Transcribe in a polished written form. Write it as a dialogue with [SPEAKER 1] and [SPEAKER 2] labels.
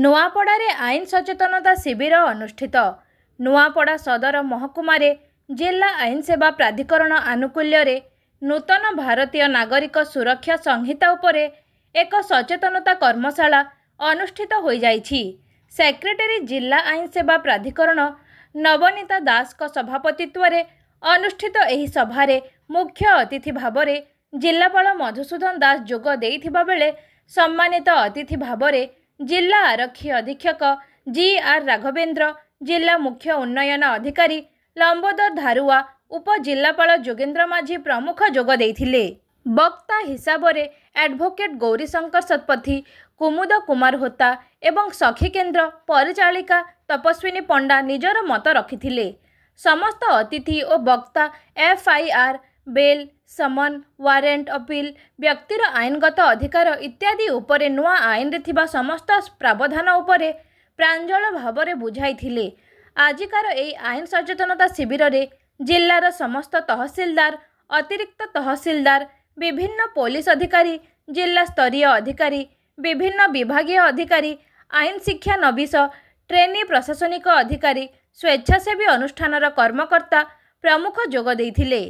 [SPEAKER 1] ନୂଆପଡ଼ାରେ ଆଇନ ସଚେତନତା ଶିବିର ଅନୁଷ୍ଠିତ। ନୂଆପଡ଼ା ସଦର ମହକୁମାରେ ଜିଲ୍ଲା ଆଇନ ସେବା ପ୍ରାଧିକରଣ ଆନୁକୂଲ୍ୟରେ ନୂତନ ଭାରତୀୟ ନାଗରିକ ସୁରକ୍ଷା ସଂହିତା ଉପରେ ଏକ ସଚେତନତା କର୍ମଶାଳା ଅନୁଷ୍ଠିତ ହୋଇଯାଇଛି। ସେକ୍ରେଟାରୀ ଜିଲ୍ଲା ଆଇନ ସେବା ପ୍ରାଧିକରଣ ନବନୀତା ଦାସଙ୍କ ସଭାପତିତ୍ୱରେ ଅନୁଷ୍ଠିତ ଏହି ସଭାରେ ମୁଖ୍ୟ ଅତିଥି ଭାବରେ ଜିଲ୍ଲାପାଳ ମଧୁସୂଦନ ଦାସ ଯୋଗ ଦେଇଥିବା ବେଳେ ସମ୍ମାନିତ ଅତିଥି ଭାବରେ ଜିଲ୍ଲା ଆରକ୍ଷୀ ଅଧୀକ୍ଷକ ଜି.ଆର୍. ରାଘବେନ୍ଦ୍ର, ଜିଲ୍ଲା ମୁଖ୍ୟ ଉନ୍ନୟନ ଅଧିକାରୀ ଲମ୍ବୋଦର ଧାରୁଆ, ଉପଜିଲ୍ଲାପାଳ ଯୋଗେନ୍ଦ୍ର ମାଝୀ ପ୍ରମୁଖ ଯୋଗ ଦେଇଥିଲେ। ବକ୍ତା ହିସାବରେ ଆଡଭୋକେଟ ଗୌରୀଶଙ୍କର ଶତପଥୀ, କୁମୁଦ କୁମାର ହୋତା ଏବଂ ସଖୀ କେନ୍ଦ୍ର ପରିଚାଳିକା ତପସ୍ୱିନୀ ପଣ୍ଡା ନିଜର ମତ ରଖିଥିଲେ। ସମସ୍ତ ଅତିଥି ଓ ବକ୍ତା ଏଫ୍.ଆଇ.ଆର୍., ବେଲ୍, ସମନ, ୱାରେଣ୍ଟ, ଅପିଲ, ବ୍ୟକ୍ତିର ଆଇନଗତ ଅଧିକାର ଇତ୍ୟାଦି ଉପରେ ନୂଆ ଆଇନରେ ଥିବା ସମସ୍ତ ପ୍ରାବଧାନ ଉପରେ ପ୍ରାଞ୍ଜଳ ଭାବରେ ବୁଝାଇଥିଲେ। ଆଜିକାର ଏହି ଆଇନ ସଚେତନତା ଶିବିରରେ ଜିଲ୍ଲାର ସମସ୍ତ ତହସିଲଦାର, ଅତିରିକ୍ତ ତହସିଲଦାର, ବିଭିନ୍ନ ପୋଲିସ ଅଧିକାରୀ, ଜିଲ୍ଲା ସ୍ତରୀୟ ଅଧିକାରୀ, ବିଭିନ୍ନ ବିଭାଗୀୟ ଅଧିକାରୀ, ଆଇନ ଶିକ୍ଷା ନବିଶ, ଟ୍ରେନି ପ୍ରଶାସନିକ ଅଧିକାରୀ, ସ୍ୱେଚ୍ଛାସେବୀ ଅନୁଷ୍ଠାନର କର୍ମକର୍ତ୍ତା ପ୍ରମୁଖ ଯୋଗ ଦେଇଥିଲେ।